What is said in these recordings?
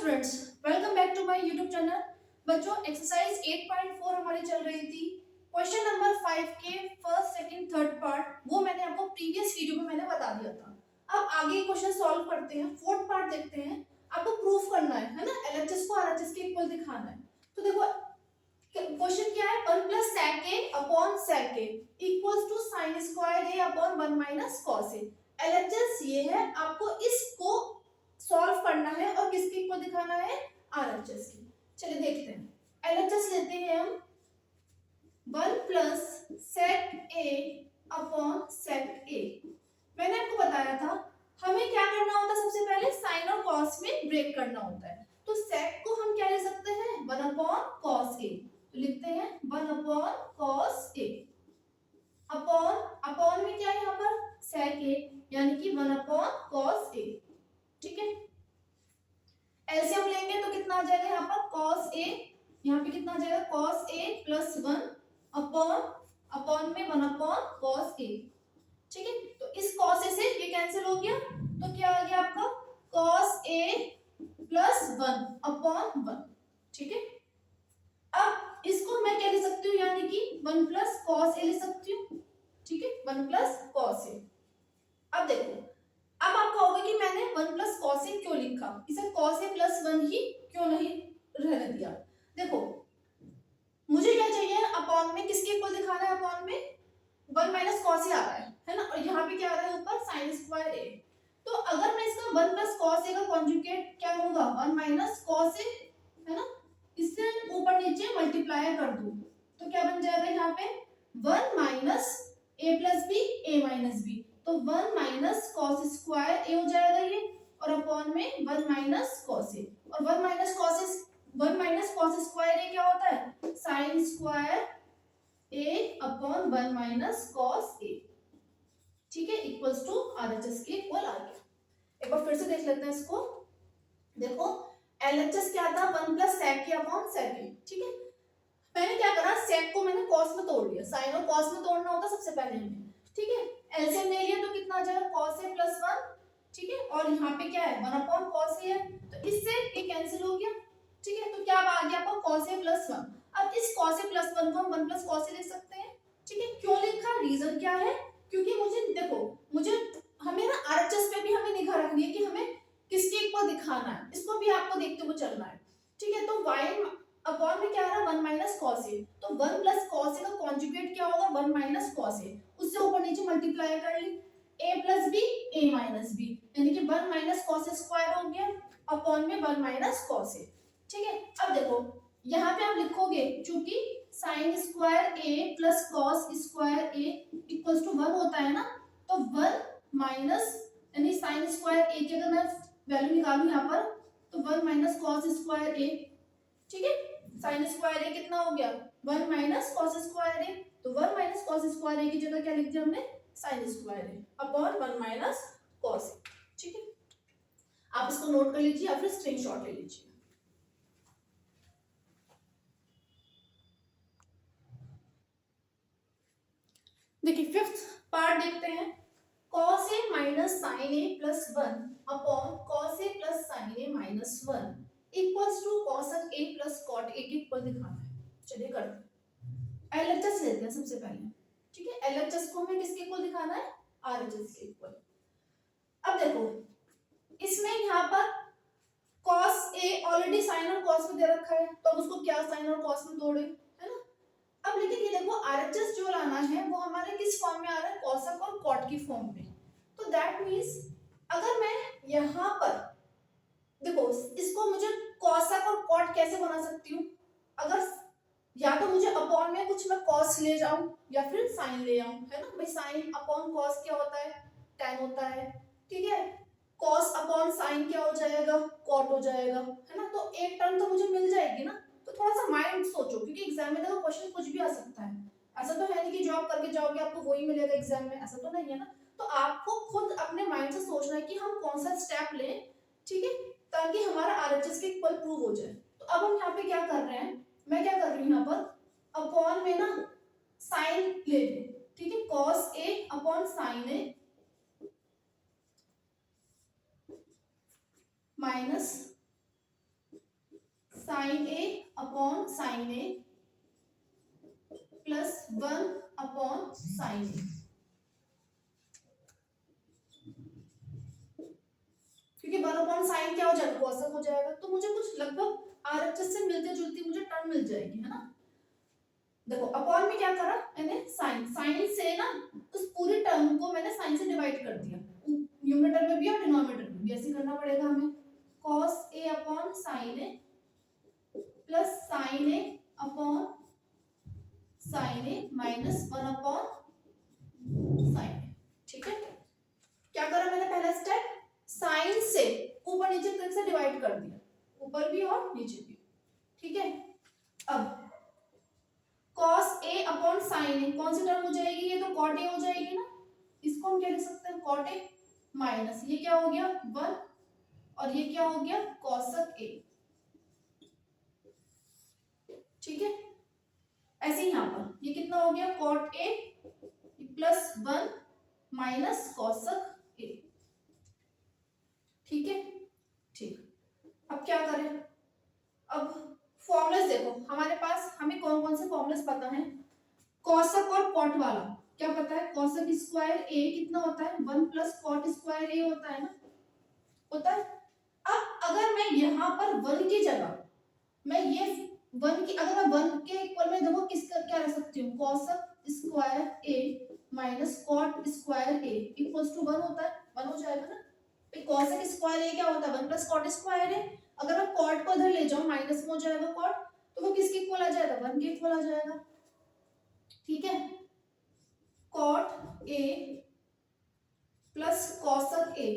Students, welcome back to my YouTube channel. बच्चों, exercise 8.4 हमारी चल रही थी। क्वेश्चन नंबर 5 के फर्स्ट सेकंड थर्ड पार्ट वो मैंने आपको प्रीवियस वीडियो में मैंने बता दिया था। अब आगे क्वेश्चन सॉल्व करते हैं। फोर्थ पार्ट देखते हैं। आपको प्रूफ करना है ना, एलएचएस को आरएचएस के इक्वल दिखाना है। तो देखो क्वेश्चन क्या है, 1 plus sec a upon sec a equals to sin square a upon 1 minus cos a। LHS ये है, आपको इसको सॉल्व करना है और किसके इक्वल दिखाना है, आरएचएस की। चलिए देखते हैं। एलएचएस लेते हैं हम 1 plus sec a upon sec a। मैंने आपको बताया था हमें क्या करना होता है, सबसे पहले साइन और कॉस में ब्रेक करना होता है। तो sec को हम क्या ले सकते हैं, 1 अपॉन cos a। तो लिखते हैं 1 upon cos a upon upon में क्या है यहाँ पर sec a, यानी कि 1 अपॉन cos a। ठीक है, एलसीएम लेंगे तो कितना आ जाएगा यहाँ पर cos a, यहाँ पे कितना आ जाएगा cos a plus 1 upon upon में 1 अपॉन cos a। ठीक है, तो इस cos a से ये कैंसिल हो गया, तो क्या आ गया आपका cos a प्लस 1 अपॉन 1। ठीक है, अब इसको मैं क्या ले सकती हूँ, यानी कि 1 प्लस cos a ले सकती हूँ। ठीक है, 1 प्लस cos a। अब देखो, अब आपका होगा कि मैंने 1 प्लस cos a क्यों लिखा, इसे cos a प्लस 1 ही क्यों नहीं रहने दिया। देखो मुझे क्या चाहिए, अपॉन में किसके इक्वल दिखाना है, अपॉन में 1 माइनस cos a आ रहा है ना, और यहाँ पे क्या आ रहा है ऊपर sin स्क्वायर a। तो अगर मैं इसका 1 प्लस cos a का कॉन्जुगेट क्या होगा, 1 माइनस cos a है ना, इससे ऊपर नीचे मल्टीप्लाई कर दूं तो क्या बन जाएगा यहाँ पे 1 minus a plus B a minus B. तो 1 माइनस cos स्क्वायर a हो जाएगा ये, और अपॉन में 1 माइनस cos a, और 1 माइनस cos स्क्वायर a क्या होता है, sin square a upon 1 minus cos a। ठीक है, इक्वल्स टू आरएचएस के इक्वल आ गया। एक बार फिर से देख लेते हैं इसको। देखो एलएचएस क्या था, 1 plus sec a upon sec a। ठीक है, मैंने क्या करा, sec को मैंने cos में तोड़ लिया, sin और cos में तोड़ना होता सबसे पहले हमें। ठीक है, एलसीएम ले लिया तो कितना आ जाएगा cos a प्लस 1। ठीक है, और यहाँ पे क्या है 1 अपॉन cos a है, तो इससे ये कैंसिल हो गया। ठीक है, तो क्या आ गया आपका cos a प्लस 1। अब इस cos a प्लस 1 को हम 1 प्लस cos a लिख सकते हैं। ठीक है, क्यों लिखा, रीजन क्या है, क्योंकि मुझे देखो मुझे हमें ना आरएचएस पे भी हमें निगाह रखनी है कि हमें किसके इक्वल दिखाना है, इसको भी आपको देखते हुए चलना है। ठीक है, तो y अपॉन में क्या आ रहा है 1 माइनस cos a, तो 1 प्लस cos a का कॉन्जुगेट क्या होगा 1 माइनस cos a, उससे ऊपर नीचे मल्टीप्लाई कर ली, a plus b a minus b, यानी कि 1 माइनस cos स्क्वायर हो गया अपॉन में 1 माइनस cos a। ठीक है, अब देखो यहाँ पे आप लिखोगे चूंकि sin square a plus cos square a equals to 1 होता है ना, तो 1 माइनस यानी sin स्क्वायर a की अगर मैं वैल्यू निकालूं यहाँ पर तो 1 माइनस cos स्क्वायर a। ठीक है, sin स्क्वायर a कितना हो गया 1 माइनस cos स्क्वायर a, तो 1 माइनस cos स्क्वायर a की जगह क्या लिख दिया हमने sin square a upon 1 minus cos a। ठीक है, आप इसको नोट कर लीजिए या फिर स्क्रीनशॉट ले लीजिए। देखिए फिफ्थ पार्ट देखते हैं। cos a minus sin a plus 1 upon cos a plus sin a minus 1 equals to cos a plus cot a के इक्वल दिखाना है। चलिए करते हैं। एलएचएस लेते हैं सबसे पहले। ठीक है, एलएचएस को हमें किसके इक्वल दिखाना है, आरएचएस के इक्वल। अब देखो इसमें यहाँ पर cos a ऑलरेडी sin और cos में दे रखा है, तो अब उसको क्या sin और cos में तोड़े, है ना। अब लेकिन ये देखो आरएचएस जो लाना है वो हमारे किस फॉर्म में आ रहा है, कोसक और कॉट की फॉर्म में। तो दैट मींस अगर मैं यहाँ पर देखो इसको मुझे कोसक और कॉट कैसे बना सकती हूँ, अगर या तो मुझे अपॉन में कुछ मैं कॉस ले जाऊं या फिर साइन ले आऊं, है ना भाई। साइन अपॉन कॉस क्या होता है, tan होता है। ठीक है, कॉस अपॉन साइन क्या हो जाएगा, कॉट हो जाएगा, है ना। तो एक टर्म तो मुझे मिल जाएगी ना। तो थोड़ा सा माइंड सोचो, क्योंकि एग्जाम में देखो क्वेश्चन कुछ भी आ सकता है। ऐसा तो है नहीं कि जो आप करके जाओगे आपको वही मिलेगा एग्जाम में, ऐसा तो नहीं है ना। तो आपको खुद अपने माइंड से सोचना है कि हम कौन सा स्टेप लें, ठीक है, ताकि हमारा आरएचएस के इक्वल प्रूव हो जाए। तो अब हम यहाँ पे क्या कर रहे हैं, मैं क्या कर रही हूँ यहाँ पर अपॉन में ना साइन ले लो। ठीक है, cos a upon sine a minus sine A upon sine A plus 1 upon sine A, क्योंकि 1 अपॉन साइन क्या हो जाएगा, कॉसक हो जाएगा। तो मुझे कुछ लगभग आरएचएस से मिलते जुलती मुझे टर्म मिल जाएगी, है ना। देखो अपॉन में क्या करा मैंने, साइन, साइन से ना उस पूरी टर्म को मैंने साइन से डिवाइड कर दिया, न्यूमरेटर में भी और डिनोमिनेटर में भी ऐसे करना पड़ेगा हमें। cos a upon sine A plus sine A upon sine A minus 1 upon sine A, ठीक है। क्या करा मैंने, पहला स्टेप साइन से ऊपर नीचे तक से डिवाइड कर दिया, ऊपर भी और नीचे भी, ठीक है। अब cos a अपॉन साइन ए कौन सी टर्म हो जाएगी, ये तो cot a हो जाएगी ना, इसको हम क्या लिख सकते हैं, cot a माइनस ये क्या हो गया 1 और ये क्या हो गया cosec a, ठीक है। ऐसे ही यहाँ पर ये कितना हो गया cot a plus 1 minus cosec a, ठीक है। ठीक, अब क्या करें, अब फॉर्मूलाज देखो हमारे पास, हमें कौन कौन से फॉर्मूलाज पता है। कॉसक और कॉट वाला क्या पता है, कॉसक स्क्वायर ए कितना होता है 1 प्लस कॉट स्क्वायर ए होता है ना, होता है। अब अगर मैं यहाँ पर 1 की जगह मैं ये 1 की, अगर मैं 1 के इक्वल में देखो किसका क्या रख सकती हूँ, cosec square A minus cot square A equals to 1 होता है, 1 हो जाएगा ना। कॉसक स्क्वायर ए क्या होता है 1 प्लस कॉट स्क्वायर ए, अगर मैं कॉट को इधर ले जाऊं माइनस में हो जाएगा कॉट, तो वो किसके इक्वल आ जाएगा 1 के इक्वल आ जाएगा, ठीक है। कॉट ए प्लस कॉसक ए,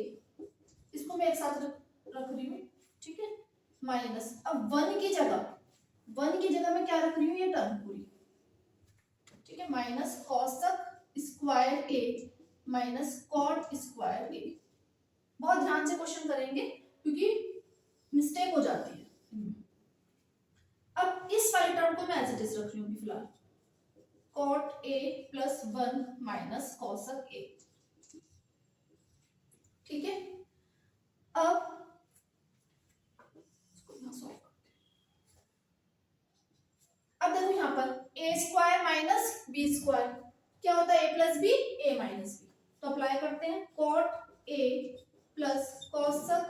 इसको मैं एक साथ रख रही हूँ, ठीक है, माइनस अब 1 की जगह मैं क्या रख रही हूँ, ये टर्म पूरी, ठीक है, minus कॉसक square A minus cot square ए। बहुत ध्यान से क्वेश्चन करेंगे क्योंकि मिस्टेक हो जाती है। अब इस वाली टर्म को मैं एज इट इज रख रही हूँ फिलहाल, cot a plus 1 minus cosec a, ठीक है। अब देखो यहाँ पर a square minus B square क्या होता है, a plus B a minus B, तो अप्लाई करते हैं cot a plus cosec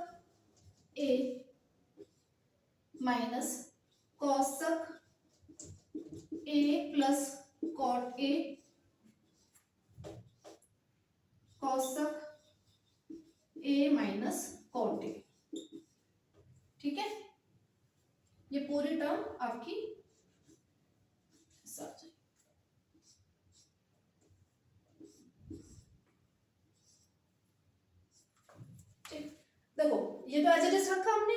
a minus cosec a plus cot a cosec a minus cot a, ठीक है। ये पूरी टर्म आपकी देखो ये तो एज इट इज रखा हमने,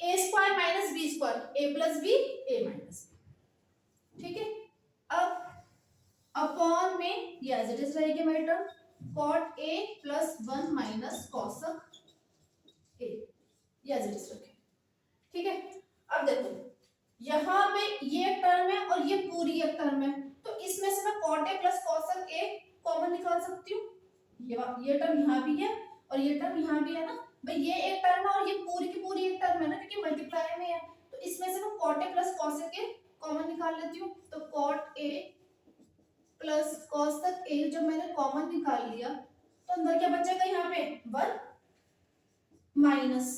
a square minus B square a plus B a minus B, ठीक है। अब अपॉन में ये एज इट इज रहेगी हमारी term cot a plus 1 minus cosec a, ये एज इट इज रखें, ठीक है। अब देखो यहाँ पे ये टर्म है और ये पूरी एक टर्म है, तो इसमें से मैं cot a plus cosec a common निकाल सकती हूँ, ये टर्म यहाँ भी है और ये टर्म यहाँ भी है ना भाई, ये एक टर्म है और ये पूरी की पूरी एक टर्म है ना, क्योंकि मल्टीप्लाई में है, तो इसमें से मैं cot a plus cosec a common निकाल लेती हूँ, तो cot a plus cosec a जब मैंने कॉमन निकाल लिया तो अंदर क्या बचेगा यहाँ पे 1 माइनस,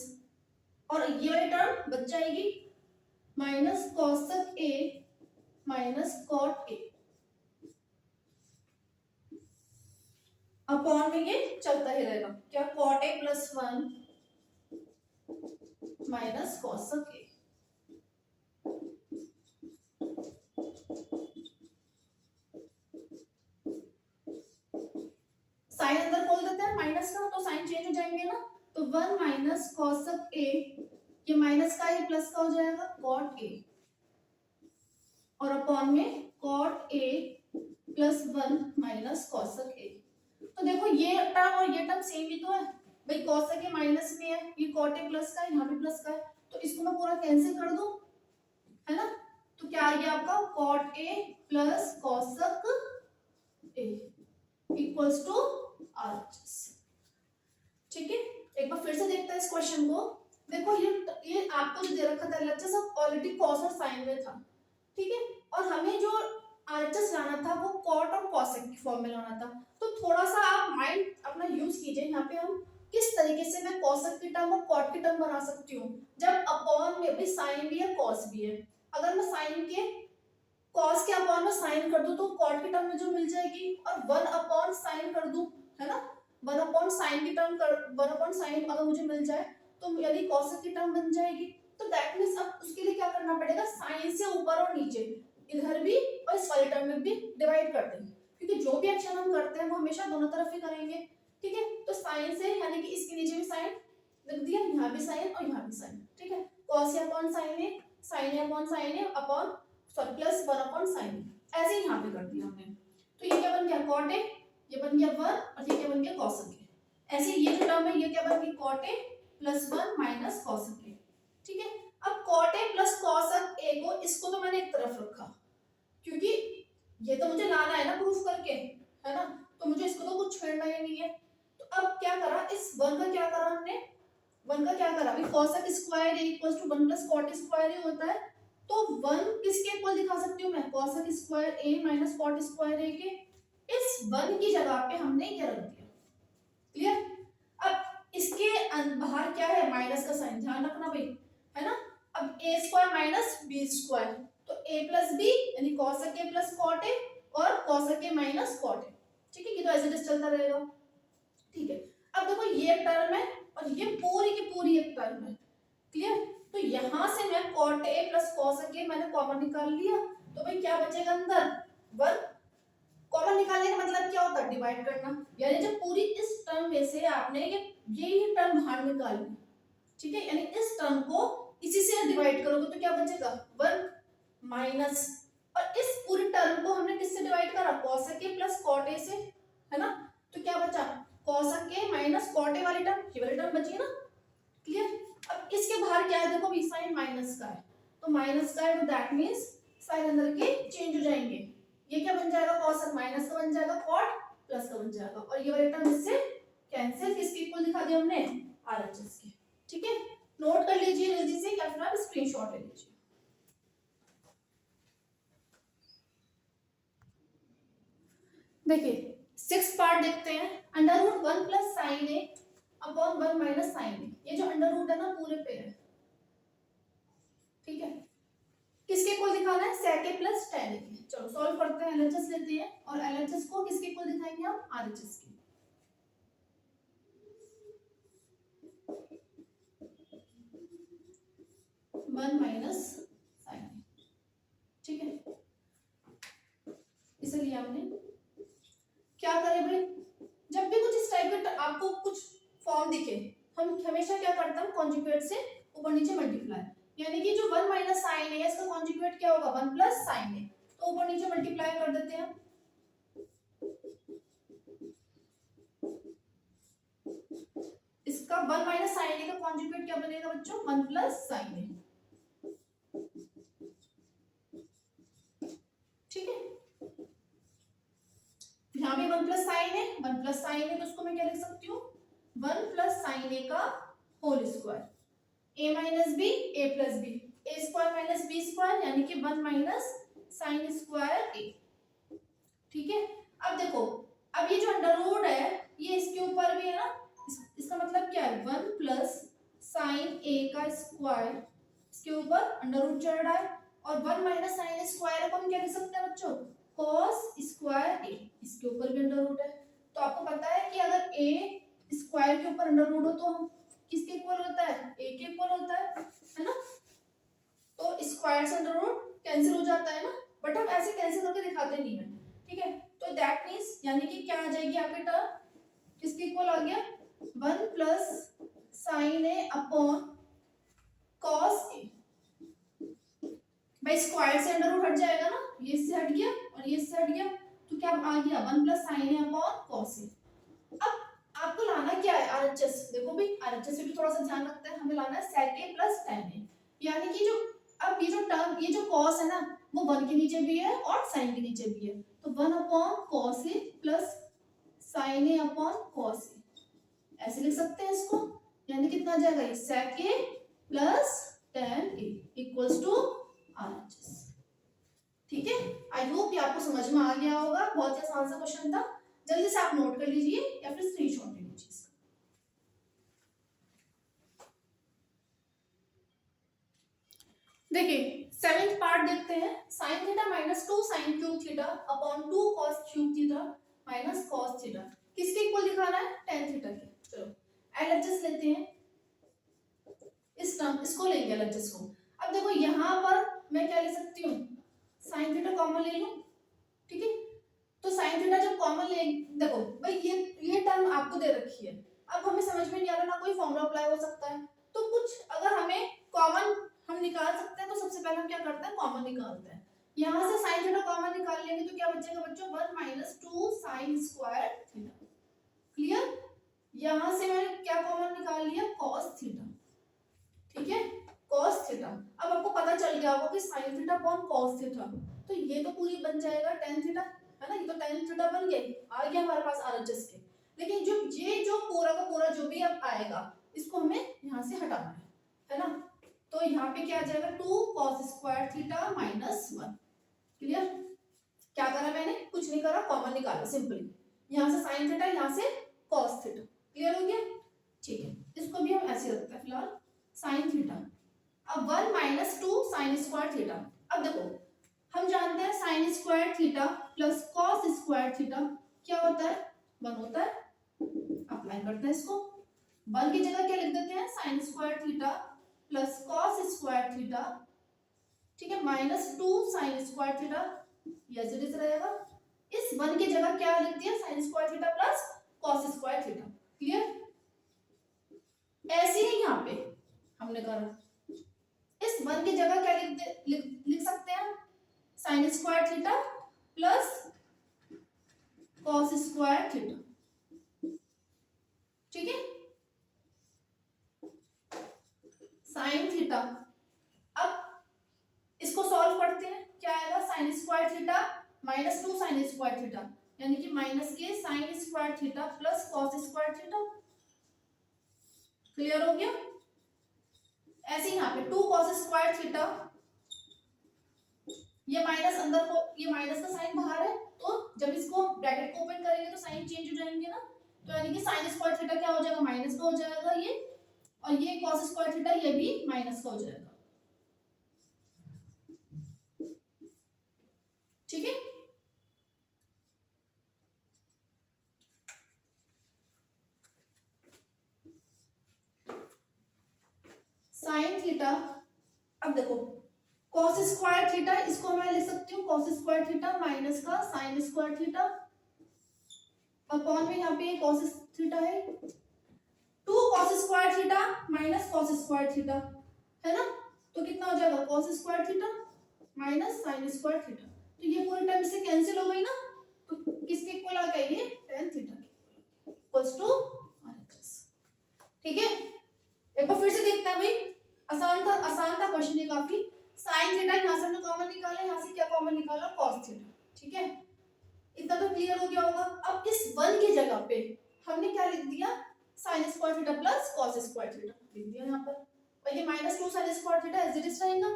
और ये वाली टर्म बच जाएगी minus cosec a minus cot a, upon में ये चलता ही रहेगा, क्या cot a plus 1 minus cosec a, sign अंदर खोल देते हैं माइनस का, तो साइन चेंज हो जाएंगे ना, तो 1 माइनस cosec a, ये माइनस का ये प्लस का हो जाएगा cot a, और अपॉन में cot a plus 1 minus cosec a। तो देखो ये टर्म और ये टर्म सेम ही तो है भाई, cosec a माइनस में है, ये cot a प्लस का है, यहाँ भी प्लस का है, तो इसको मैं पूरा कैंसिल कर दूं, है ना। तो क्या आ गया आपका cot a plus cosec a equals to RHS, ठीक है। एक बार फिर से देखते हैं इस क्वेश्चन को, देखो ये आपको जो दे रखा था एलएचएस ऑलरेडी कॉस और साइन में था, ठीक है, और हमें जो आरएचएस लाना था वो कॉट और कॉसेक की फॉर्म में लाना था। तो थोड़ा सा आप माइंड अपना यूज कीजिए। यहाँ पे हम किस तरीके से मैं कॉसेक की टर्म और कॉट की टर्म बना सकती हूँ, जब अपॉन में भी साइन भी है कॉस भी है। अगर मैं साइन के कॉस के अपॉन में साइन कर दूं तो कॉट की टर्म में जो मिल जाएगी, और 1 अपॉन साइन कर दूं, है ना, 1 अपॉन साइन की टर्म कर 1 अपॉन साइन अगर मुझे मिल जाए तो यानी कॉसेक की टर्म बन जाएगी। तो दैट मींस अब उसके लिए क्या करना पड़ेगा, साइन से ऊपर और नीचे इधर भी और इस वाले टर्म में भी डिवाइड कर देंगे, क्योंकि जो भी एक्शन हम करते हैं वो हमेशा दोनों तरफ ही करेंगे, ठीक है। तो साइन से यानी कि इसके नीचे भी साइन लिख दिया, यहाँ भी साइन और यहाँ भी साइन, ठीक है। कॉस अपॉन साइन है, साइन अपॉन साइन है upon sorry plus 1 upon sign, ऐसे ही यहाँ पे कर दिया हमने। तो ये क्या बन गया कॉट ए, ये बन गया 1 और ये क्या बन गया कॉसेक ए। ऐसे ये जो टर्म है ये क्या बन गई cot A plus 1 minus cosec A, ठीक है। अब cot A plus cosec A को इसको तो मैंने एक तरफ रखा, क्योंकि ये तो मुझे लाना है ना प्रूफ करके, है ना, तो मुझे इसको तो कुछ छेड़ना ही नहीं है। तो अब क्या करा, इस 1 का क्या करा हमने, 1 का क्या करा, अभी cosec square a equals to 1 plus cot square a होता है, तो 1 किसके इक्वल दिखा सकती हूँ मैं, cosec square a minus cot square a के। इस 1 की जगह पे हमने क्या रख दिया, क्लियर। अब इसके बाहर क्या है, माइनस का साइन, ध्यान रखना भाई, है ना। अब a square minus b square, तो a प्लस b यानी cosec a plus cot a और cosec a minus cot a, ठीक है। ये तो ऐसे चलता रहेगा, ठीक है। अब देखो ये टर्म है और ये पूरी की पूरी एक टर्म है, क्लियर। तो यहां से मैं cot a plus cosec a मैंने कॉमन निकाल लिया, तो भाई क्या बचेगा अंदर 1। कॉमन निकालने का मतलब क्या होता है, डिवाइड करना, यानी जब पूरी इस टर्म में से आपने ये टर्म बाहर निकाल ली, ठीक है, यानी इस टर्म को इसी से डिवाइड करोगे तो क्या बचेगा 1 माइनस, और इस पूरी टर्म को हमने किससे डिवाइड करा, cosec a plus cot a से, है ना। तो क्या बचा cosec a minus cot a वाली टर्म, ये वाली टर्म बची ना, क्लियर। अब इसके बाहर क्या है, देखो भी साइन माइनस का है, तो माइनस का है तो दैट मींस साइन अंदर के चेंज हो जाएंगे, ये क्या बन जाएगा cosec माइनस का बन जाएगा cot प्लस का बन जाएगा, और ये वाली टर्म इससे कैंसिल, किसके इक्वल दिखा दिया हमने, आरएचएस के, ठीक है। नोट कर लीजिए जल्दी से या फिर आप स्क्रीनशॉट ले लीजिए। देखिए 6 पार्ट देखते हैं, under root 1 plus sine A upon 1 minus sine ए, ये जो अंडर रूट है ना पूरे पे है, ठीक है। किसके इक्वल दिखाना है, sec a plus tan a के। चलो सॉल्व करते हैं, एलएचएस लेते हैं और एलएचएस को किसके इक्वल दिखाएंगे हम, आरएचएस के। 1 माइनस साइन ए, ठीक है। इसलिए हमने क्या करें भाई, जब भी कुछ इस टाइप का आपको कुछ फॉर्म दिखे, हम हमेशा क्या करते हैं, कॉन्जुगेट से ऊपर नीचे मल्टीप्लाई, यानी कि जो 1 माइनस साइन है इसका कॉन्जुगेट क्या होगा 1 प्लस साइन है, तो ऊपर नीचे मल्टीप्लाई कर देते हैं। इसका 1 माइनस साइन है का कॉन्जुगेट क्या बनेगा बच्चों, 1 प्लस साइन है, ठीक है। यहाँ भी 1 प्लस साइन है, 1 प्लस साइन है तो उसको मैं क्या लिख सकती हूँ, 1 प्लस साइन ए का whole square, a minus B A plus B, A square minus B square यानी कि 1 माइनस साइन स्क्वायर ए, ठीक है। अब देखो, अब ये जो अंडर रूट है ये इसके ऊपर भी है ना, इसका मतलब क्या है 1 प्लस साइन ए का स्क्वायर, इसके ऊपर अंडर रूट चढ़ रहा है, और 1 माइनस साइन स्क्वायर को हम क्या लिख सकते हैं बच्चों, cos स्क्वायर ए, इसके ऊपर भी अंडर रूट है। तो आपको पता है कि अगर a स्क्वायर के ऊपर अंडर रूट हो तो हम किसके इक्वल होता है, a के इक्वल होता है ना। तो स्क्वायर से अंडर रूट कैंसिल हो जाता है ना, बट हम ऐसे कैंसिल करके दिखाते नहीं है, ठीक है। तो दैट मींस यानी कि क्या आ जाएगी आपकी टर्म, किसके इक्वल आ गया 1 plus sine A upon cos A, भाई स्क्वायर से अंडर रूट हट जाएगा ना, ये इससे हट गया और ये इससे हट गया, तो क्या आ गया 1 plus sine A upon cos A. अब आपको लाना क्या है, आरएचएस, देखो भाई आरएचएस से भी थोड़ा सा ध्यान रखते हैं, हमें लाना है sec a plus tan a, यानी कि जो अब ये जो टर्म ये जो cos है ना वो 1 के नीचे भी है और sin के नीचे भी है, तो 1 upon cos a plus sin a upon cos a, ऐसे लिख सकते हैं इसको, यानी कितना आ जाएगा ये sec a plus tan a equals to RHS। ठीक है, आई होप ये आपको समझ में आ गया होगा, बहुत ही आसान सा क्वेश्चन था, जल्दी से आप नोट कर लीजिए या फिर स्क्रीनशॉट ले लीजिए इसका। देखिए सेवेंथ पार्ट देखते हैं, sine theta minus 2 sine cube theta upon 2 cos cube theta minus cos theta किसके इक्वल दिखाना है, tan थीटा के। चलो एलएचएस लेते हैं, इस टर्म इसको लेंगे एलएचएस को। अब देखो यहाँ पर मैं क्या ले सकती हूँ, साइन थीटा कॉमन ले लूं, ठीक है। तो साइन थीटा जब कॉमन ले, देखो भाई ये टर्म आपको दे रखी है, अब हमें समझ में नहीं आ रहा ना कोई फॉर्मूला अप्लाई हो सकता है, तो कुछ अगर हमें कॉमन हम निकाल सकते हैं तो सबसे पहले हम क्या करते हैं, कॉमन निकालते हैं। यहाँ से साइन थीटा कॉमन निकाल लेंगे तो क्या बचेगा बच्चों, 1 minus 2 sine square theta. Clear, यहाँ से मैंने क्या कॉमन निकाल लिया, कॉस थीटा। ठीक है, कॉस थीटा। अब आपको पता चल गया होगा कि sine theta upon cos theta, तो ये तो पूरी बन जाएगा tan थीटा, है ना, ये तो tan थीटा बन गया, आ गया हमारे पास RHS के। लेकिन जो ये जो पूरा का पूरा जो भी अब आएगा इसको हमें यहाँ से हटाना है ना, तो यहाँ पे क्या आ जाएगा 2 cos square theta minus 1। Clear, क्या करा मैंने, कुछ नहीं करा, कॉमन निकाला सिंपली, यहाँ से साइन थीटा यहाँ से कॉस थीटा। क्लियर हो गया, ठीक है, इसको भी हम ऐसे रखते हैं फिलहाल साइन थीटा। अब 1 माइनस 2 साइन स्क्वायर थीटा। अब देखो हम जानते हैं sign square theta plus cos square theta क्या होता है, 1 होता है। अप्लाई करते हैं इसको, 1 की जगह क्या लिख देते हैं, sign square theta plus cos square theta, ठीक है, माइनस 2 साइन स्क्वायर थीटा, ये एज इट इज रहेगा। इस 1 की जगह क्या लिख दिया, sine square theta plus cos square theta. Clear, ऐसे ही यहाँ पे हमने करा, इस 1 की जगह क्या लिख सकते हैं, sign square theta plus cos square theta. ठीक है, साइन थीटा, अब इसको सॉल्व करते हैं, क्या आएगा, sign square theta minus 2 sine square theta, यानी कि माइनस के sign square theta plus cos square theta. Clear हो गया, ऐसे ही यहाँ पे 2 cos स्क्वायर थीटा, ये माइनस अंदर को, ये माइनस का साइन बाहर है, तो जब इसको ब्रैकेट को ओपन करेंगे तो साइन चेंज हो जाएंगे ना, तो यानी कि साइन स्क्वायर थीटा क्या हो जाएगा, माइनस का हो जाएगा ये, और ये cos स्क्वायर थीटा ये भी माइनस का हो जाएगा। ठीक है, साइन थीटा, अब देखो cos स्क्वायर थीटा, इसको मैं लिख सकती हूँ cos स्क्वायर थीटा माइनस का साइन स्क्वायर थीटा, अपॉन में यहाँ पे cos थीटा है, 2 cos square theta minus cos square theta, है ना, तो कितना हो जाएगा cos square theta minus sign square theta, तो ये पूरी टर्म से कैंसिल हो गई ना, तो किसके इक्वल आ गया, ये tan थीटा के इक्वल्स टू RHS। ठीक है, एक बार फिर से देखते हैं भाई, आसान था क्वेश्चन ये काफी। साइन थीटा यहाँ से हमने कॉमन निकाला, यहाँ से क्या कॉमन निकाला, cos थीटा। ठीक है, इतना तो क्लियर हो गया होगा। अब इस 1 की जगह पे हमने क्या लिख दिया, sine square theta plus cos square theta लिख दिया यहाँ पर, और ये minus 2 sine square theta as it is रहेगा।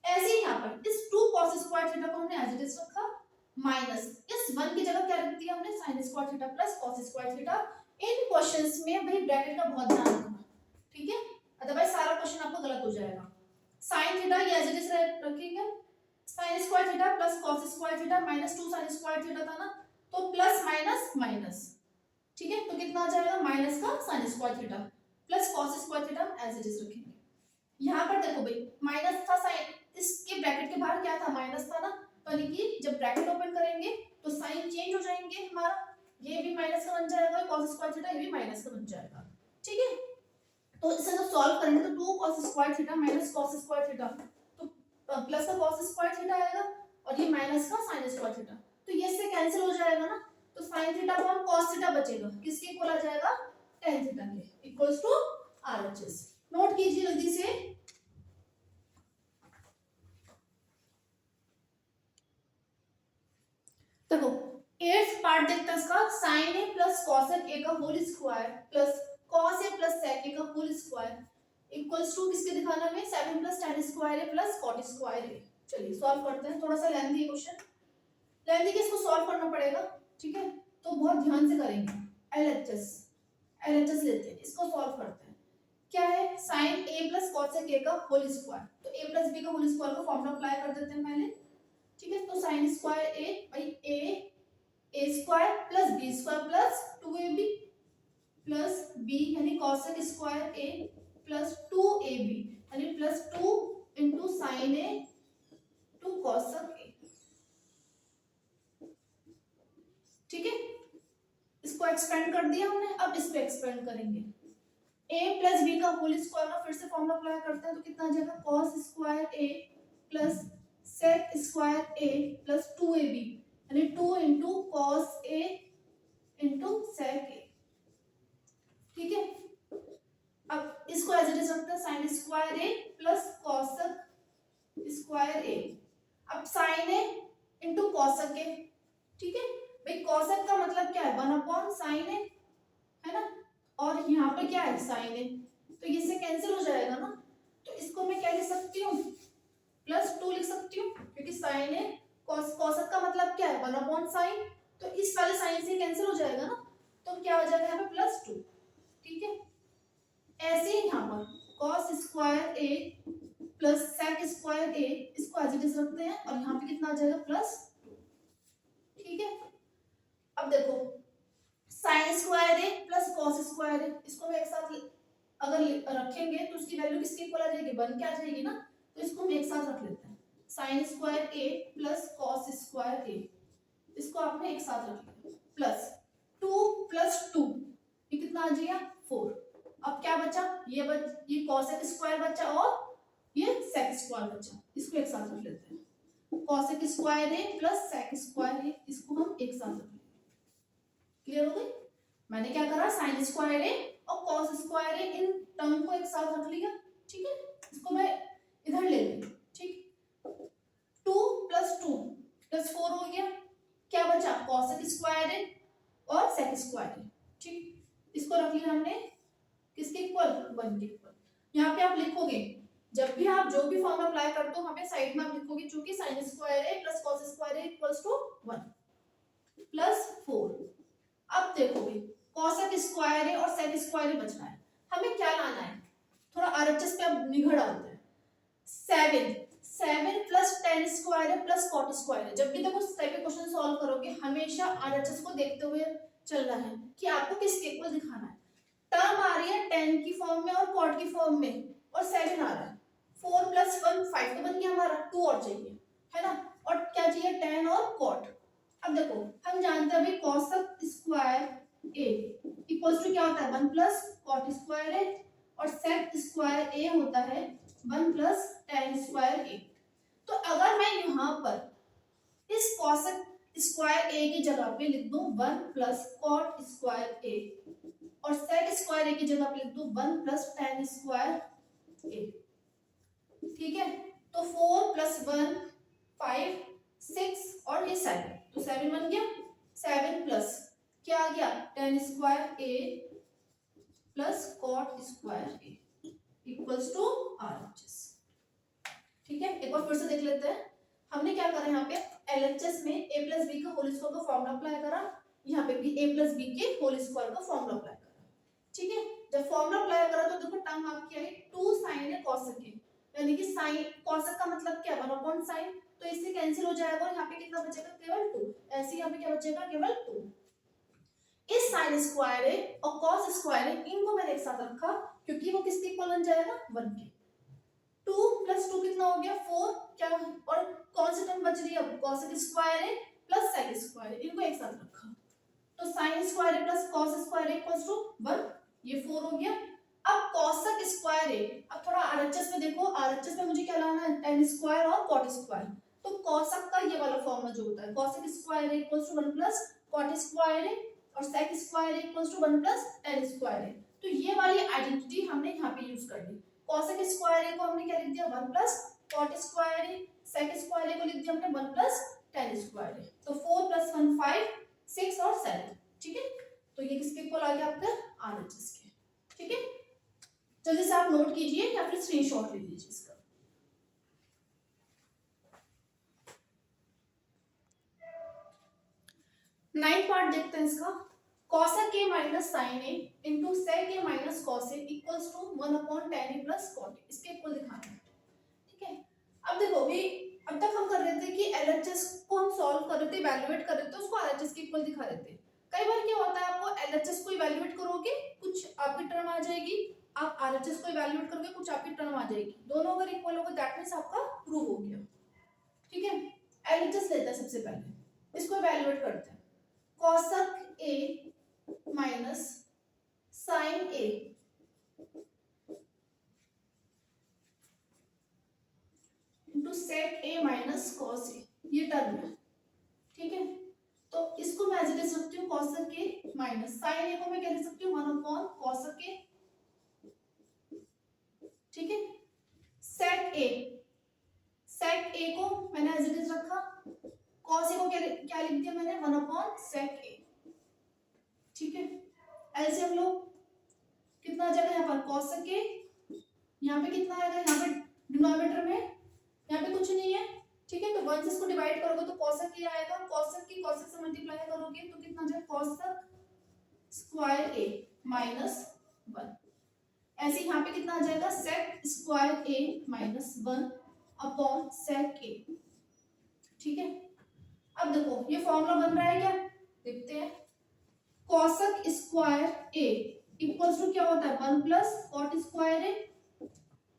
ऐसे ही यहाँ पर इस 2 cos स्क्वायर थीटा को हमने एज इट इज रखा, माइनस इस 1 की जगह क्या लिख दिया हमने, sine square theta plus cos square theta. इन क्वेश्चंस में भाई ब्रैकेट का बहुत ध्यान रखना, ठीक है, अदरवाइज सारा क्वेश्चन आपका गलत हो जाएगा। साइन थीटा ये एज इट इज रखेंगे, sign square theta plus cos square theta minus 2 sine square theta था ना, तो प्लस माइनस माइनस, ठीक है, तो कितना आ जाएगा, माइनस का sine square theta plus cos square theta as it is रखेंगे। यहाँ पर देखो भाई माइनस था, साइन इसके ब्रैकेट के बाहर क्या था, माइनस था ना, तो यानी कि जब ब्रैकेट ओपन करेंगे तो साइन चेंज हो जाएंगे हमारा, ये भी माइनस का बन जाएगा, cos स्क्वायर थीटा ये भी माइनस का बन जाएगा। ठीक है, तो इसे जब सॉल्व करेंगे तो 2 cos square theta minus cos square theta, तो प्लस का cos स्क्वायर थीटा आएगा और ये माइनस का sin स्क्वायर थीटा, तो ये इससे कैंसिल हो जाएगा ना, तो sin theta upon cos theta बचेगा, किसके इक्वल आ जाएगा, tan थीटा के इक्वल्स टू RHS। नोट कीजिए जल्दी से, देखो 8th पार्ट देखते हैं इसका, sin a plus cosec a का whole square plus cos a plus sec a का होल स्क्वायर इक्वल्स टू किसके दिखाना है 7 plus tan square a plus cot square a। चलिए सॉल्व करते हैं, थोड़ा सा लेंथी क्वेश्चन, लेंथी के इसको सॉल्व करना पड़ेगा, ठीक है, तो बहुत ध्यान से करेंगे। एलएचएस लेते हैं, इसको सॉल्व करते हैं। क्या है sin a plus cos a का होल स्क्वायर, तो a प्लस b का होल स्क्वायर को फॉर्मूला अप्लाई कर देते हैं पहले, ठीक है, तो sin square a by a square plus b square plus 2ab plus b यानी cos square a plus 2ab यानी plus 2 into sine a two cos a, ठीक है, इसको एक्सपेंड कर दिया हमने, अब इसको एक्सपेंड करेंगे। a प्लस b का होल स्क्वायर का फिर से फॉर्मूला अप्लाई करते हैं, तो कितना आ जाएगा cos square a plus sec square a plus 2ab यानी 2 into cos a into sec a, ठीक है। अब इसको एज इट इज रखते हैं sin square a plus cos square a, अब sin a into cos a, ठीक है भाई, cos a का मतलब क्या है 1 अपॉन sin a, है ना, और यहाँ पे क्या है sin a, तो ये से कैंसिल हो जाएगा ना, तो इसको मैं क्या लिख सकती हूँ प्लस 2 लिख सकती हूँ, क्योंकि sin a cos a का मतलब क्या है 1 अपॉन sin, तो इस वाले sin से कैंसिल हो जाएगा ना, तो क्या हो जाएगा यहाँ पे प्लस 2, ठीक है। ऐसे ही यहाँ पर cos square a plus sec square a, इसको एज इट इज रखते हैं और यहाँ पे कितना आ जाएगा प्लस 2, ठीक है। अब देखो sin square a plus cos square a, इसको मैं एक साथ अगर रखेंगे तो उसकी वैल्यू किसके इक्वल आ जाएगी 1 के आ जाएगी ना, तो इसको हम एक साथ रख लेते हैं sin square a plus cos square a, इसको आपने एक साथ रख लिया प्लस 2 प्लस 2 ये कितना आ जाएगा 4। अब क्या बचा ये cos स्क्वायर बचा और ये sec स्क्वायर बचा, इसको एक साथ रख लेते हैं cos square a plus sec square a, इसको हम एक साथ रख लेते हैं। क्लियर हो गई, मैंने क्या करा sin स्क्वायर a और cos square a in term को एक साथ रख लिया, ठीक है, इसको मैं इधर ले ली, ठीक, 2 प्लस 2 प्लस 4 हो गया, क्या बचा cos स्क्वायर a और sec स्क्वायर a, ठीक, इसको रख लिया हमने किसके इक्वल 1 के इक्वल। यहाँ पे आप लिखोगे जब भी आप जो भी फॉर्मूला अप्लाई करते हो हमें साइड में आप लिखोगे चूंकि sin square a plus cos square a equals to 1 plus 4। अब देखोगे cos स्क्वायर a और sec स्क्वायर a बच रहा है, हमें क्या लाना है, थोड़ा आरएचएस पे अब निगड़ आते हैं। 7 plus tan square a plus cot square a, जब भी देखो इस टाइप के क्वेश्चन सॉल्व करोगे हमेशा आरएचएस को देखते हुए चलना है कि आपको किसके इक्वल दिखाना है। टर्म आ रही है tan की फॉर्म में और cot की फॉर्म में और 7 आ रहा है, 4 प्लस 1 5 तो बन गया हमारा, 2 और चाहिए, है ना, और क्या चाहिए tan और cot। अब देखो हम जानते हैं अभी cos square a equals to क्या होता है 1 प्लस cot स्क्वायर a और sec स्क्वायर a होता है 1 प्लस tan स्क्वायर a। तो अगर मैं यहाँ पर इस cos स्क्वायर a की जगह पे लिख दूं 1 प्लस cot स्क्वायर a और sec स्क्वायर a की जगह पे लिख दूं 1 प्लस tan स्क्वायर a, ठीक है, तो 4 प्लस 1 5 6 और ये 7, तो 7 बन गया, 7 प्लस क्या आ गया tan square a plus cot square a equals to RHS, ठीक है। एक बार फिर से देख लेते हैं, हमने क्या करा यहाँ पे LHS में a प्लस b का होल स्क्वायर का फॉर्मूला अप्लाई करा, यहाँ पे भी a प्लस b के होल स्क्वायर का फॉर्मूला अप्लाई करा, ठीक है। जब फॉर्मूला अप्लाई करा तो देखो टर्म आपकी आई 2 sin a cos a, यानी कि sin cos a का मतलब क्या 1 अपॉन sin, तो इससे कैंसिल हो जाएगा और यहाँ पे कितना बचेगा केवल 2, ऐसे यहाँ पे क्या बचेगा केवल 2। इस sin स्क्वायर a और cos स्क्वायर a इनको मैंने एक साथ रखा क्योंकि वो किसके इक्वल बन जाएगा 1 के। 2 प्लस 2 कितना हो गया 4, क्या और कौन सी टर्म बच रही है अब cos square a plus sec square a, इनको एक साथ रखा तो sin square a plus cos square a equals to 1, ये 4 हो गया। अब cos स्क्वायर a, अब थोड़ा आरएचएस में देखो, आरएचएस में मुझे क्या लाना है tan स्क्वायर और cot स्क्वायर, तो cos का ये वाला फॉर्मूला जो होता है cos square a equals to 1 plus cot square a और sec square a equals to 1 plus tan square a, तो ये वाली आइडेंटिटी हमने यहाँ पे यूज कर ली। cos स्क्वायर a को हमने क्या लिख दिया 1 plus cot square a, sec square a को लिख दिया हमने 1 प्लस tan स्क्वायर a, तो 4 प्लस 1 5 6 और 7, ठीक है, तो ये किसके इक्वल आ गया आपका RHS के। जल्दी से आप नोट कीजिए या फिर स्क्रीनशॉट ले लीजिए इसका। 9th पार्ट देखते हैं इसका। cosec a minus sine a into sec a minus cos a equals to 1/tan a plus cot a। इसके इक्वल दिखाना है, ठीक है। अब देखो भी, अब तक हम कर रहे थे कि LHS को हम सॉल्व कर रहे थे, इवैल्यूएट कर रहे थे, उसको RHS के इक्वल दिखा रहे थे। कई बार क्या होता है, आपको LHS को इवैल्यूएट करोगे कुछ आपकी टर्म आ जाएगी, आप RHS को इवैल्यूएट करोगे कुछ आपकी टर्म आ जाएगी, दोनों अगर इक्वल होगा दैट मींस आपका प्रूव हो गया, ठीक है। LHS लेते हैं सबसे पहले, इसको इवैल्यूएट करते हैं। cosec a minus sin a into sec a minus cos a, ये टर्म है, ठीक है। तो इसको मैं ऐसे लिख सकती हूँ cosec a minus sin a को मैं क्या लिख सकती हूँ 1/cosec a, ठीक है। sec a को मैंने एज इट इज रखा, cos a को क्या लिख दिया मैंने 1/sec a, ठीक है। ऐसे हम लोग कितना आ जाएगा यहाँ पर cosec a, यहाँ पे कितना आएगा, यहाँ पे डिनोमिनेटर में यहाँ पे कुछ नहीं है, ठीक है। तो 1 से इसको डिवाइड करोगे तो cosec a आएगा, cosec की cosec से मल्टीप्लाई करोगे तो कितना आ जाएगा cosec स्क्वायर a माइनस 1। ऐसे यहाँ पे कितना आ जाएगा sec square a minus 1 upon sec a, ठीक है। अब देखो ये फॉर्मूला बन रहा है क्या, देखते हैं। cosec square a equals to क्या होता है 1 प्लस cot स्क्वायर a,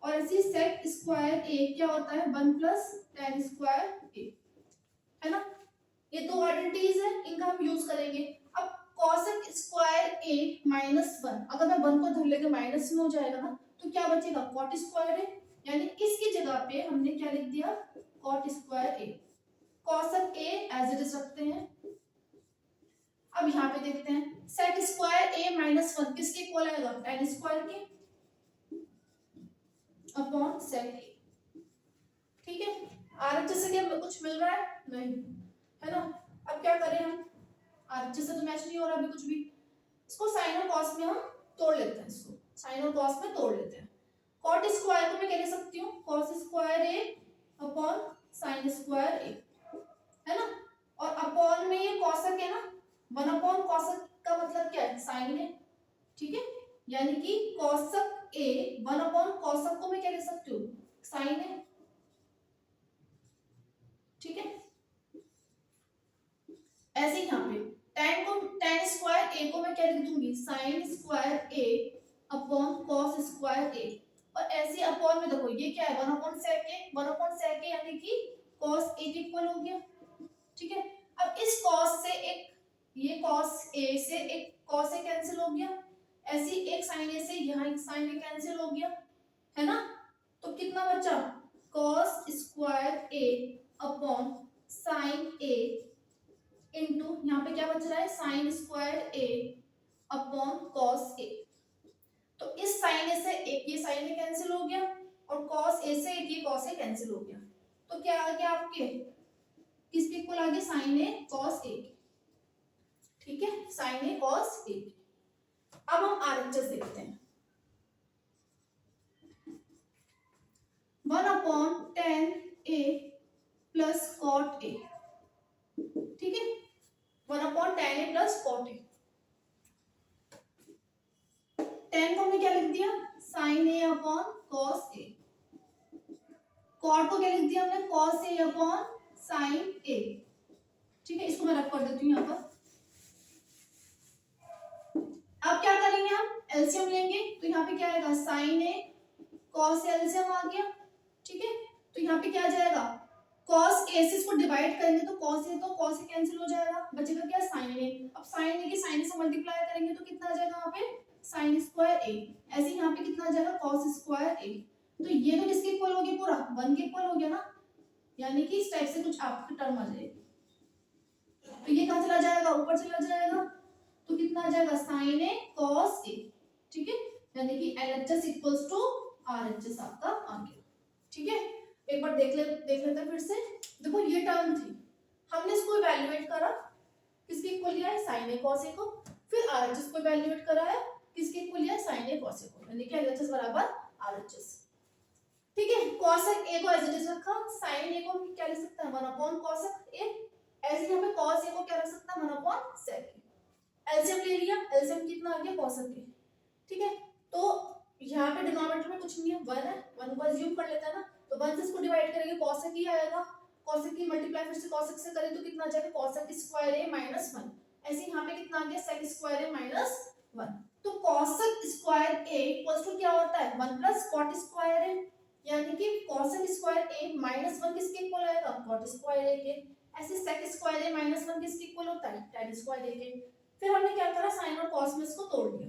और ऐसे sec स्क्वायर a क्या होता है 1 प्लस tan स्क्वायर a, है ना। ये दो आइडेंटिटीज है, इनका हम यूज करेंगे। अब cosec स्क्वायर a माइनस 1, अगर मैं 1 को धर लेके माइनस में हो जाएगा ना, तो क्या बचेगा cot स्क्वायर a, यानी इसकी जगह पे हमने क्या लिख दिया cot square a। cosec a as it is रखते हैं। अब यहाँ पे देखते हैं sec स्क्वायर a माइनस 1 किसके इक्वल आएगा tan स्क्वायर के अपॉन sec a, ठीक है। RHS से क्या कुछ मिल रहा है नहीं, है ना। अब क्या करें हम, RHS से तो मैच नहीं हो रहा अभी कुछ भी, इसको साइन और कॉस में हम तोड़ लेते हैं, इसको साइन और कॉस में तोड़ लेते हैं। cot स्क्वायर को मैं क्या लिख सकती हूँ cos square a upon sin square a, है ना। और अपॉन में ये cosec है ना, 1/cosec का मतलब क्या है sin है, ठीक है। यानी कि cosec a 1/cosec को मैं क्या लिख सकती हूँ sin है, ठीक है। ऐसे ही यहाँ पे tan स्क्वायर a को मैं क्या लिख दूंगी sin square a upon cos square a, और ऐसे अपॉन में देखो ये क्या है 1/sec a यानी कि cos a के इक्वल हो गया, ठीक है। अब इस cos से एक ये cos a से एक cos a कैंसिल हो गया, ऐसी एक sin a से यहाँ एक sin a कैंसिल हो गया, है ना। तो कितना बचा cos square a upon sin a into यहाँ पे क्या बच रहा है sin square a upon cos a। तो इस sin a से एक ये sin a कैंसिल हो गया और cos a से एक ये cos a कैंसिल हो गया, तो क्या आ गया आपके किसके इक्वल आ गया sin a cos a, ठीक है sin a cos a। अब हम RHS देखते हैं, 1/tan a plus cot a, ठीक है 1/tan a plus cot a। tan को हमने क्या लिख दिया sin a upon cos a, cot को क्या लिख दिया हमने cos a upon sin a, ठीक है। इसको मैं रख कर देती हूँ यहाँ पर। अब क्या करेंगे हम एलसीएम लेंगे, तो यहाँ पे क्या आएगा sin a cos एलसीएम आ गया, ठीक है। तो यहाँ पे क्या आ जाएगा cos a से इसको डिवाइड करेंगे तो cos a कैंसिल हो जाएगा, बचेगा क्या sin a। अब sin a की sin a से मल्टीप्लाई करेंगे तो कितना आ जाएगा यहाँ पे sin स्क्वायर a, ऐसे यहाँ पे कितना आ जाएगा cos स्क्वायर a। तो ये तो किसके इक्वल हो गया पूरा 1 के इक्वल हो गया ना, यानी कि इस टाइप से कुछ आपकी टर्म आ जाएगी। तो ये कहाँ चला जाएगा ऊपर चला जाएगा, तो कितना आ जाएगा sin a cos a, ठीक है। यानी कि LHS इक्वल्स टू RHS आपका आ गया, ठीक है। एक बार देख लेते हैं फिर से। देखो ये टर्म थी, हमने इसको इवैल्यूएट करा, किसके इक्वल लिया है sin a cos a को, फिर RHS को इवैल्यूएट करा है, किसके इक्वल लिया है sin a cos a को, यानी कि LHS बराबर बराबर RHS। ठीक है, cosec a को एज इट इज रखा, sin a को क्या लिख सकते हैं 1 अपॉन cosec a, ऐसे यहाँ पे cos a को क्या रख सकता है 1 अपॉन sec a। एलसीएम ले लिया, एलसीएम कितना आ गया cosec a। ठीक है, तो यहाँ पे डिनोमिनेटर में कुछ नहीं है, 1 है, 1 को अज्यूम कर लेते हैं ना, तो 1 से इसको डिवाइड करेंगे cosec ही आएगा, cosec की मल्टीप्लाई फिर से cosec से करें तो कितना आ जाएगा cosec स्क्वायर a माइनस 1। ऐसे यहाँ पे कितना आ गया sec स्क्वायर a माइनस 1। तो cosec square a equals to क्या होता है 1 प्लस cot स्क्वायर a, यानी कि cosec स्क्वायर a माइनस 1 किसके इक्वल आएगा cot स्क्वायर a के। ऐसे sec स्क्वायर a माइनस 1 किसके इक्वल होता है tan स्क्वायर a के। फिर हमने क्या करा sin और cos में इसको तोड़ दिया।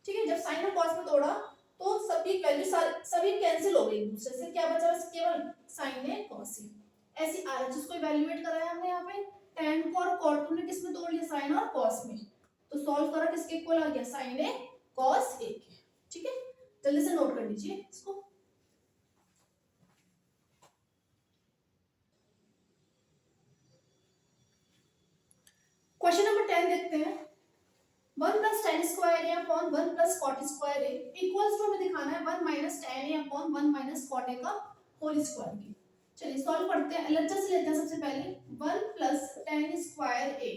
ठीक है, जब sin और cos में तोड़ा तो सभी वैल्यू सभी कैंसिल हो गई एक दूसरे से, क्या बचा बस केवल sin a cos a। ऐसी RHS को इवैल्यूएट कराया हमने यहाँ पे, tan को और cot को ने किस में तोड़ लिया sin और cos में, तो सॉल्व करा किसके इक्वल आ गया sin a cos a के। ठीक है, जल्दी से नोट कर लीजिए इसको। क्वेश्चन नंबर 10 देखते हैं। 1 plus tan square a upon 1 plus cot square a equals to हमें दिखाना है 1 minus tan a upon 1 minus cot a का होल स्क्वायर की। चलिए सॉल्व करते हैं, एलएचएस लेते हैं सबसे पहले, 1 plus tan square a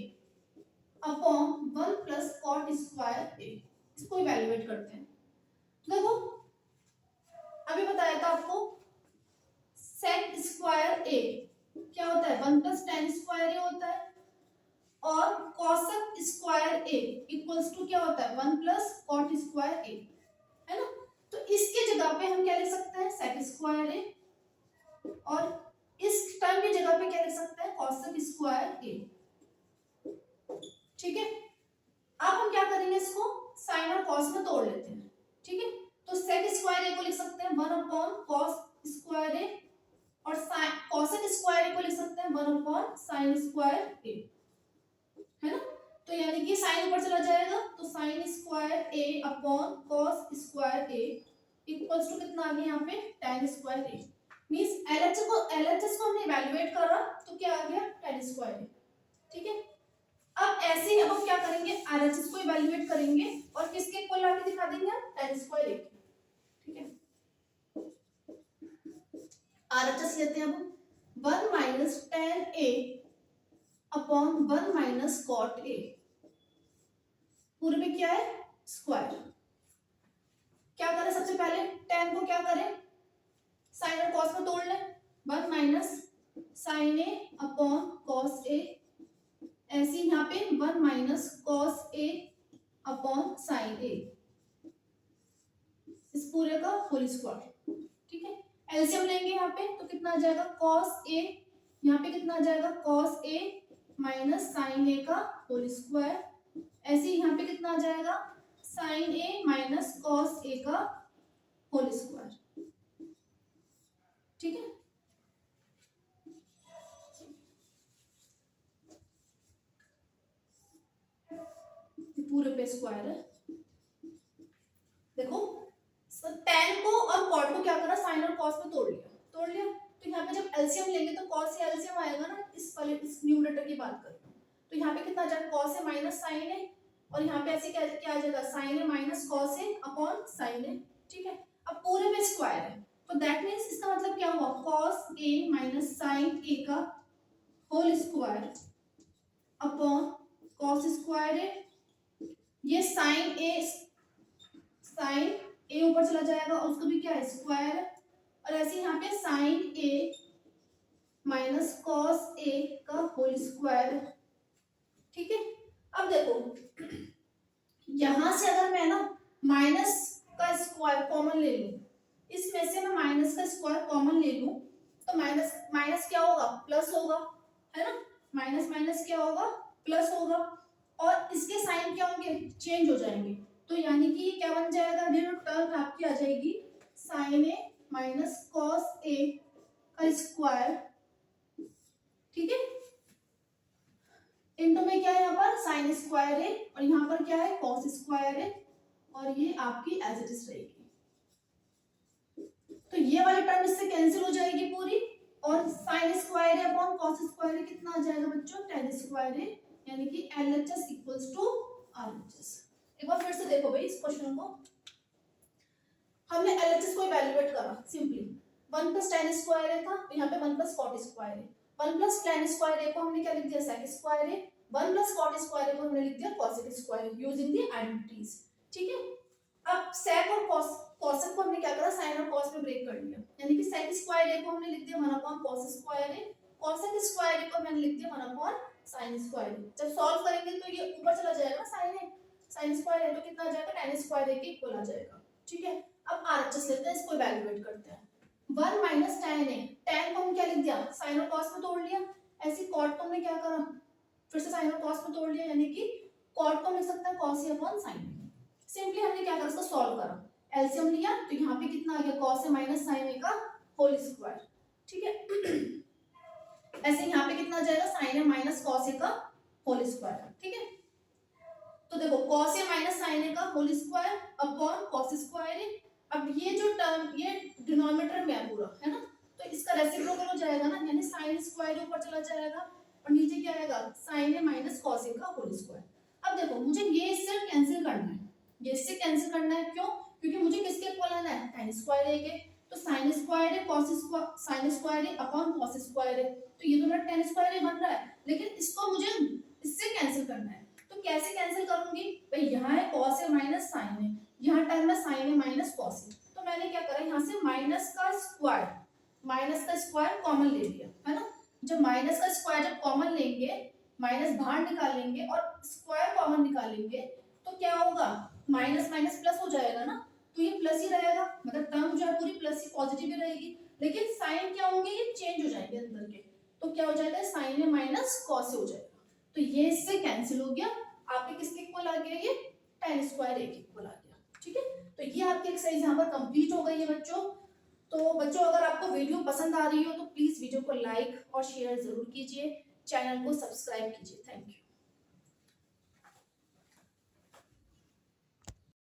upon 1 plus cot square a, इसको इवैल्यूएट करते हैं। देखो अभी बताया था आपको sec स्क्वायर a क्या होता है 1 प्लस tan स्क्वायर a होता है, और cosec square a equals to क्या होता है 1 प्लस cot स्क्वायर a, है ना। तो इसके जगह पे हम क्या लिख सकते हैं sec स्क्वायर a, और इस टर्म की जगह पे क्या लिख सकते हैं cosec स्क्वायर a। ठीक है, अब हम क्या करेंगे इसको sin और cos में तोड़ लेते हैं। ठीक है, तो sec स्क्वायर a को लिख सकते हैं 1 अपॉन cos स्क्वायर a, और cosec स्क्वायर a को लिख सकते हैं 1 अपॉन sin स्क्वायर a, है ना। तो यानी कि sin ऊपर चला जाएगा, तो sin square a upon cos square a equals to कितना आ गया यहाँ पे tan square a। Means LHS को हमने इवैल्यूएट करा तो क्या आ गया tan स्क्वायर a। ठीक है, अब ऐसे ही अब हम क्या करेंगे आरएचएस को इवैल्यूएट करेंगे और किसके इक्वल आके दिखा देंगे tan स्क्वायर a। ठीक है, आरएचएस लेते हैं अब 1 minus tan a upon 1 minus cot a, पूरे में क्या है स्क्वायर। क्या करें सबसे पहले tan को क्या करें sin और cos में तोड़ लें, 1 minus sin a upon cos a, ऐसे यहाँ पे 1 minus cos a upon sin a, इस पूरे का होल स्क्वायर। ठीक है, एलसीएम लेंगे यहाँ पे तो कितना आ जाएगा cos a, यहाँ पे कितना आ जाएगा cos a minus sin a का होल स्क्वायर, ऐसे यहाँ पे कितना आ जाएगा sin a minus cos a का होल स्क्वायर। ठीक है, पूरे पे स्क्वायर है। देखो tan को और cot को क्या करा sin और cos में तोड़ लिया, तो यहाँ पे जब एलसीएम लेंगे तो cos से एलसीएम आएगा ना, इस वाले इस न्यूमरेटर की बात करें तो यहाँ पे कितना आ जाएगा cos a minus sin a, और यहाँ पे ऐसे क्या आ जाएगा sin a minus cos a upon sin a। ठीक है, अब पूरे में स्क्वायर है तो दैट मींस इसका मतलब क्या हुआ cos a minus sin a का whole square upon cos square a, ये sin a ऊपर चला जाएगा और उसको भी क्या है स्क्वायर, और ऐसे यहाँ पे sin a minus cos a का होल स्क्वायर। ठीक है, अब देखो यहां से अगर मैं ना माइनस का स्क्वायर कॉमन ले लूं, इसमें से मैं माइनस का स्क्वायर कॉमन ले लूं तो माइनस माइनस क्या होगा प्लस होगा, है ना। माइनस माइनस क्या होगा प्लस होगा, और इसके साइन क्या होंगे चेंज हो जाएंगे, तो यानी कि ये क्या बन जाएगा जो टर्म आपकी आ जाएगी sin a minus cos a का स्क्वायर। ठीक है, इनटू में क्या है यहाँ पर sin स्क्वायर a और यहाँ पर क्या है cos स्क्वायर a, और ये आपकी एज इट इज रहेगी। तो ये वाली टर्म इससे कैंसिल हो जाएगी पूरी, और sin square a upon cos square a कितना आ जाएगा बच्चों tan स्क्वायर a, यानी कि LHS इक्वल्स टू RHS। एक बार फिर से देखो भाई इस क्वेश्चन को, हमने LHS को इवैल्यूएट करा सिंपली, 1 प्लस tan स्क्वायर ए था, यहाँ पे 1 प्लस cot स्क्वायर है, 1 प्लस tan स्क्वायर ए को हमने क्या लिख दिया sec स्क्वायर है, 1 प्लस cot स्क्वायर ए को हमने लिख दिया cosec square using the identities. ठीक है, अब sec और cosec को हमने क्या करा, sin और cos में ब्रेक कर लिया, यानी कि sec स्क्वायर ए को हमने लिख दिया 1 अपॉन cos स्क्वायर ए, cosec स्क्वायर ए को मैंने लिख दिया 1 अपॉन sin स्क्वायर ए। जब सॉल्व करेंगे तो ये ऊपर चला जाएगा ना sin ए, sin स्क्वायर ए तो कितना आ जाएगा, tan स्क्वायर ए के इक्वल आ जाएगा। ठीक है, अब RHS लेते हैं, इसको इवैल्यूएट करते हैं। 1 माइनस tan ए, tan को हम क्या लिख दिया, sin और cos में तोड़ लिया, ऐसे cot को हमने क्या करा, फिर से sin और cos में तोड़ लिया, यानी कि cot को हम लिख सकते हैं cos ए अपॉन sin ए। सिंपली हमने क्या करा, इसको सॉल्व करा, एलसीएम लिया तो यहाँ पे कितना आ गया, cos A minus sin A का होल स्क्वायर। ठीक है, ऐसे यहाँ पे कितना आ जाएगा, sin A minus cos A का होल स्क्वायर। ठीक है, तो देखो cos A minus sin A का whole square upon cos square A. अब ये जो टर्म ये डिनोमिनेटर में है पूरा, है ना, तो इसका रेसिप्रोकल हो जाएगा ना, यानी sin स्क्वायर ऊपर चला जाएगा और नीचे क्या आएगा, sin A minus cos A का होल स्क्वायर। अब देखो मुझे ये इससे कैंसिल करना है, ये इससे कैंसिल करना है, क्यों, क्योंकि मुझे किसके इक्वल आना है, tan स्क्वायर ए के, तो sin स्क्वायर ए cos स्क्वायर, sin स्क्वायर ए अपॉन cos स्क्वायर ए, तो ये तो मेरा tan स्क्वायर ए बन रहा है, लेकिन इसको मुझे इससे कैंसिल करना है। तो कैसे कैंसिल करूंगी भाई, यहाँ है cos ए माइनस sin ए, यहाँ टर्म है sin ए माइनस cos ए, तो मैंने क्या करा, यहाँ से माइनस का स्क्वायर कॉमन ले लिया, है ना। जब माइनस का स्क्वायर जब कॉमन लेंगे, माइनस बाहर निकालेंगे और स्क्वायर कॉमन निकालेंगे, तो क्या होगा, माइनस माइनस प्लस हो जाएगा ना, तो ये प्लस ही रहेगा, मतलब टर्म जो है पूरी प्लस ही पॉजिटिव ही रहेगी, लेकिन साइन क्या होंगे, ये चेंज हो जाएंगे अंदर के, तो क्या हो जाएगा, साइन में माइनस कॉस हो जाएगा, तो ये इससे कैंसिल हो गया, आपके किसके इक्वल आ गया, ये tan स्क्वायर ए के इक्वल आ गया। ठीक है, तो ये आपकी एक्सरसाइज यहाँ पर कंप्लीट हो गई है बच्चों। तो बच्चों अगर आपको वीडियो पसंद आ रही हो तो प्लीज वीडियो को लाइक और शेयर जरूर कीजिए, चैनल को सब्सक्राइब कीजिए। Thank you.